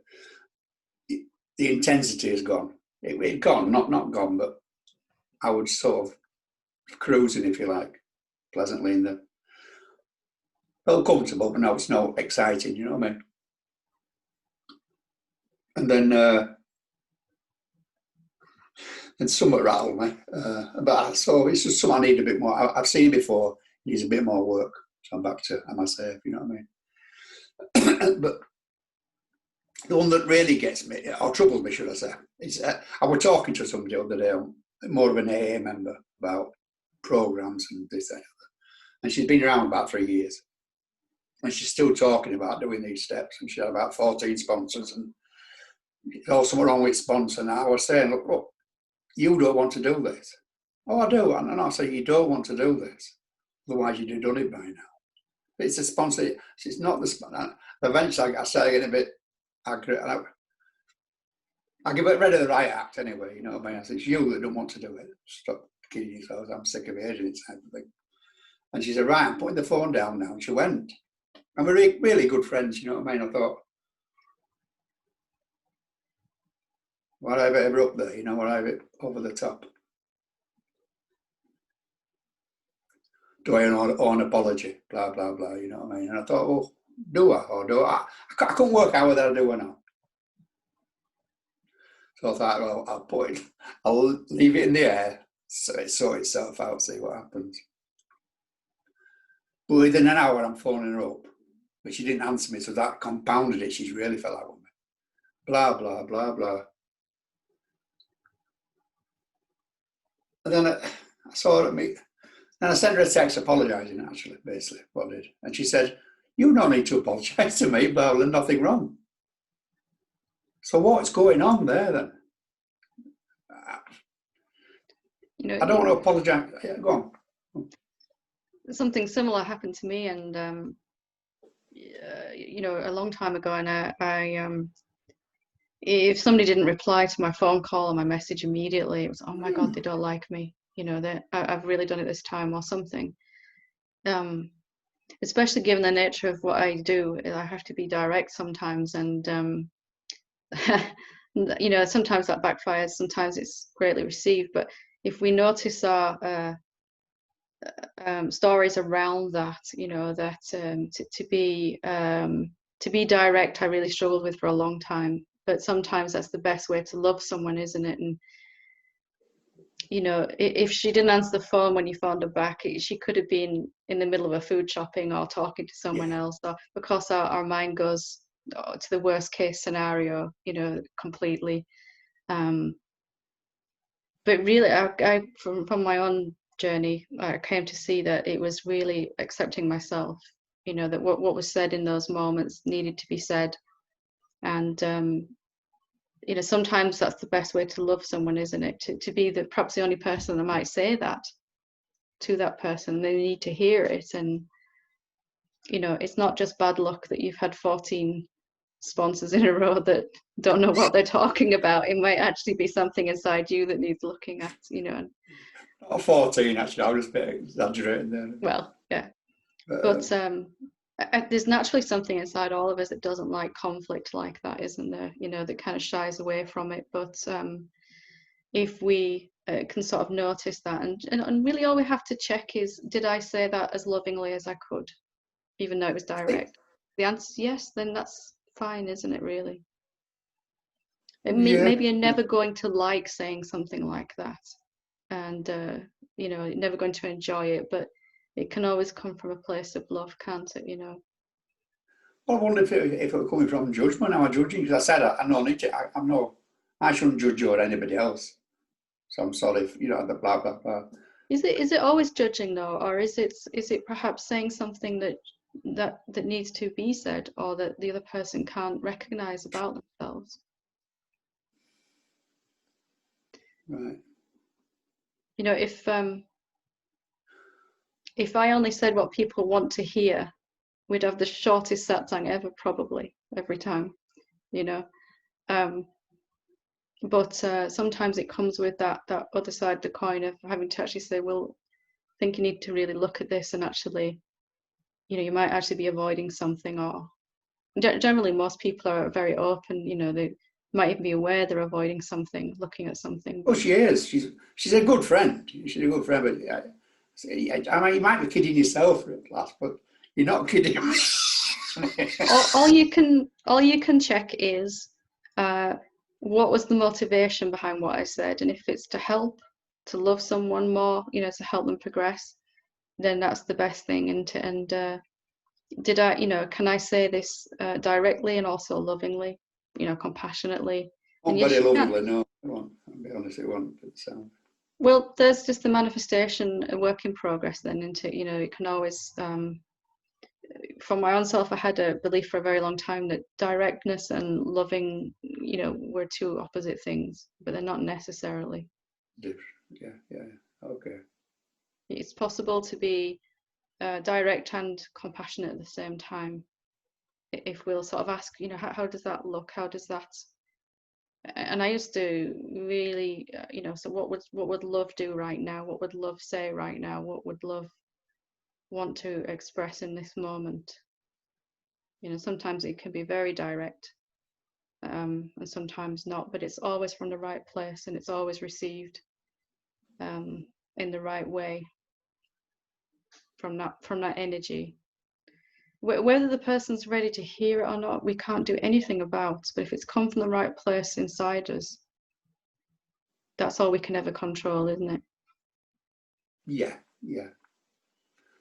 the intensity has gone. It gone, not gone, but I was sort of cruising, if you like, pleasantly in the. Felt comfortable, but no, it's not exciting, you know what I mean? And then somewhat rattled me. So it's just something I need a bit more. I've seen it before, needs a bit more work. So I'm back to, am I safe, you know what I mean? But the one that really gets me, or troubles me, should I say, is I was talking to somebody the other day, more of an AA member, about programs and this and that. And she's been around about 3 years. And she's still talking about doing these steps. And she had about 14 sponsors, and there's all something wrong with sponsor. And I was saying, look, you don't want to do this. Oh, I do. And I say, you don't want to do this. Otherwise, you'd have done it by now. But it's a sponsor. It's not the sponsor. Eventually, I started getting a bit angry. I give it rid of the right act anyway, you know what I mean? I said, it's you that don't want to do it. Stop kidding yourselves. I'm sick of hearing it type of thing. And she said, right, I'm putting the phone down now. And she went. And we're really good friends, you know what I mean? I thought, why have it ever up there, you know, why have it over the top? Do I owe an apology? Blah, blah, blah, you know what I mean? And I thought, well, do I? Or do I? I couldn't work out whether I do or not. So I thought, well, I'll leave it in the air, so it sort itself out, see what happens. But within an hour, I'm phoning her up. But she didn't answer me, so that compounded it. She's really fell out with me. Blah, blah, blah, blah. And then I saw her at me. And I sent her a text apologising, actually, basically, what I did. And she said, you don't need to apologise to me, blah, blah, nothing wrong. So what's going on there, then? You know, I don't want to apologise. Yeah, go on. Something similar happened to me, and you know, a long time ago, and I if somebody didn't reply to my phone call or my message immediately, it was, oh my God, they don't like me. You know, that I've really done it this time or something. especially given the nature of what I do, I have to be direct sometimes, and you know, sometimes that backfires, sometimes it's greatly received. But if we notice our stories around that, you know, that to be direct, I really struggled with for a long time. But sometimes that's the best way to love someone, isn't it? And you know, if she didn't answer the phone when you phoned her back, she could have been in the middle of a food shopping or talking to someone else, or because our mind goes to the worst case scenario, you know, completely. But really, I from my own journey, I came to see that it was really accepting myself, you know, that what was said in those moments needed to be said. And you know, sometimes that's the best way to love someone, isn't it? To be perhaps the only person that might say that to that person. They need to hear it. And you know, it's not just bad luck that you've had 14 sponsors in a row that don't know what they're talking about. It might actually be something inside you that needs looking at, you know. Not 14, actually. I was a bit exaggerating there. Well, yeah. But there's naturally something inside all of us that doesn't like conflict like that, isn't there? You know, that kind of shies away from it. But if we can sort of notice that, and really all we have to check is, did I say that as lovingly as I could, even though it was direct? The answer is yes, then that's fine, isn't it, really? Maybe you're never going to like saying something like that, and you know, you're never going to enjoy it, but it can always come from a place of love, can't it, you know? Well, I wonder if it were coming from judgment. Am I judging? Because I said I don't need to. I shouldn't judge you or anybody else. So I'm sorry if, you know, the blah blah blah. Is it always judging though, or is it perhaps saying something that needs to be said, or that the other person can't recognize about themselves? Right. You know, if I only said what people want to hear, we'd have the shortest satsang ever, probably, every time, you know. But sometimes it comes with that other side of the coin of having to actually say, well, I think you need to really look at this, and actually, you know, you might actually be avoiding something. Or generally most people are very open, you know, they might even be aware they're avoiding something, looking at something. Well, she is. She's a good friend. She's a good friend, but I mean, you might be kidding yourself at last, but you're not kidding. all you can check is what was the motivation behind what I said, and if it's to help, to love someone more, you know, to help them progress, then that's the best thing. And did I, you know, can I say this directly and also lovingly, you know, compassionately? Not very lovingly, no. I'll be honest, it won't. Well, there's just the manifestation, a work in progress then into, you know, it can always, from my own self, I had a belief for a very long time that directness and loving, you know, were two opposite things, but they're not necessarily. Yeah, okay. It's possible to be direct and compassionate at the same time, if we'll sort of ask, you know, how does that look? How does that? And I used to really, you know, so what would love do right now? What would love say right now? What would love want to express in this moment? You know, sometimes it can be very direct, and sometimes not, but it's always from the right place, and it's always received in the right way from that energy. Whether the person's ready to hear it or not, we can't do anything about, but if it's come from the right place inside us, that's all we can ever control, isn't it? Yeah.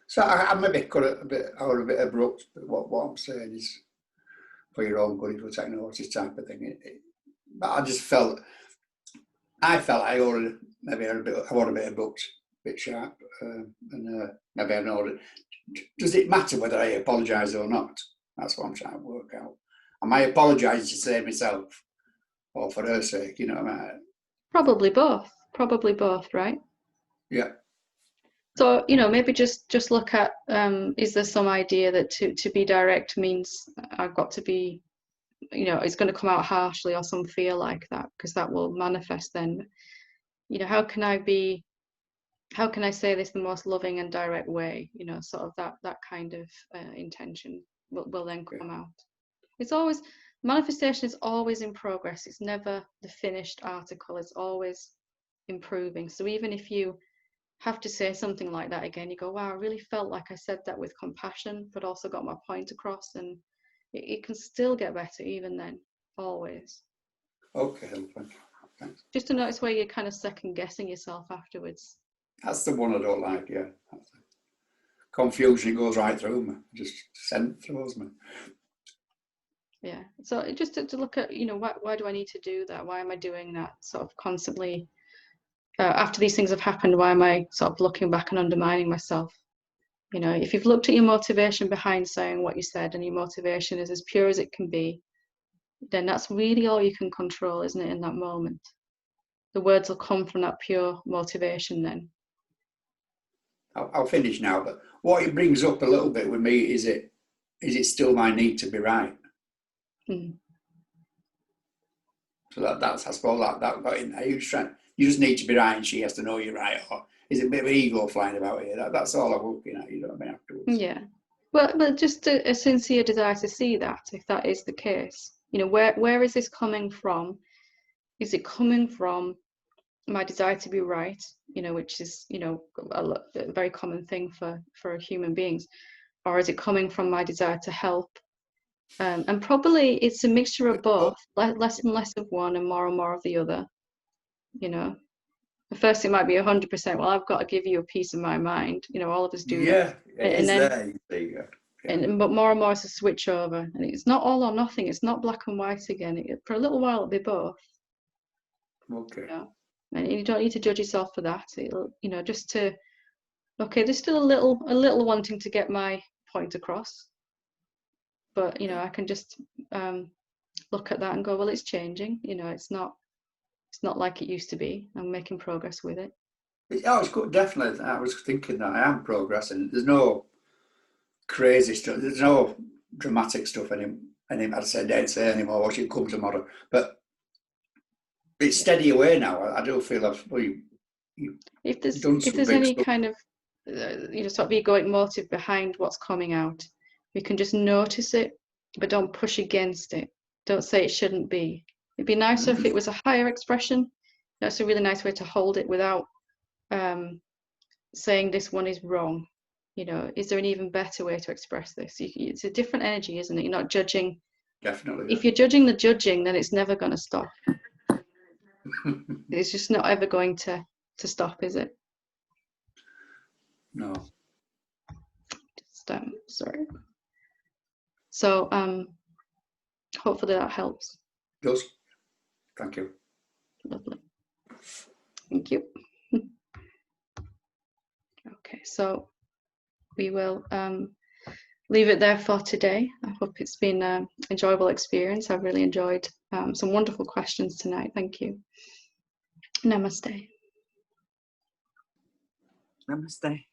So I maybe got a bit abrupt, but what I'm saying is for your own good, if we're taking notice type of thing. But I just felt I ordered maybe I want a bit abrupt, a bit sharp, and maybe I know it. Does it matter whether I apologise or not? That's what I'm trying to work out. Am I apologising to save myself, or for her sake? You know what I mean? Probably both, right? Yeah. So, you know, maybe just look at, is there some idea that to be direct means I've got to be, you know, it's going to come out harshly or some fear like that, because that will manifest then. You know, how can I be how can I say this the most loving and direct way? You know, sort of that kind of intention will then come out. It's always, manifestation is always in progress. It's never the finished article. It's always improving. So even if you have to say something like that again, you go, wow, I really felt like I said that with compassion, but also got my point across, and it can still get better even then, always. Okay, thanks. Just to notice where you're kind of second guessing yourself afterwards. That's the one I don't like, yeah. Confusion goes right through me, just throws me. Yeah, so just to look at, you know, why do I need to do that? Why am I doing that sort of constantly? After these things have happened, why am I sort of looking back and undermining myself? You know, if you've looked at your motivation behind saying what you said, and your motivation is as pure as it can be, then that's really all you can control, isn't it, in that moment? The words will come from that pure motivation then. I'll finish now, but what it brings up a little bit with me is it still my need to be right? Mm. So that's, I suppose, that got in there. You just need to be right, and she has to know you're right, or is it a bit of ego flying about here? That's all I'm looking at, you know what I mean, afterwards. Yeah, well, just a sincere desire to see that, if that is the case. You know, where is this coming from? Is it coming from my desire to be right, you know, which is, you know, a very common thing for human beings, or is it coming from my desire to help? And probably it's a mixture of both, less and less of one and more of the other. You know, at first it might be 100%. Well, I've got to give you a piece of my mind. You know, all of us do that. And then, but more and more it's a switch over, and it's not all or nothing. It's not black and white again. For a little while it'll be both. Okay. You know? And you don't need to judge yourself for that. It'll, you know, just to, okay, there's still a little wanting to get my point across, but you know, I can just look at that and go, well, it's changing. You know, it's not like it used to be. I'm making progress with it. Oh, it's good, definitely. I was thinking that I am progressing. There's no crazy stuff. There's no dramatic stuff anymore. I'd say don't say anymore. What should come tomorrow, but it's steady away now. I do feel if there's any stuff, kind of you know, sort of egoic motive behind what's coming out, we can just notice it, but don't push against it. Don't say it shouldn't be. It'd be nicer if it was a higher expression. That's a really nice way to hold it without saying this one is wrong. You know, is there an even better way to express this? It's a different energy, isn't it? You're not judging. Definitely. If you're judging the judging, then it's never going to stop. It's just not ever going to stop, is it? No. Just sorry. So hopefully that helps. It does. Thank you. Lovely. Thank you. Okay, so we will leave it there for today. I hope it's been an enjoyable experience. I've really enjoyed some wonderful questions tonight. Thank you. Namaste. Namaste.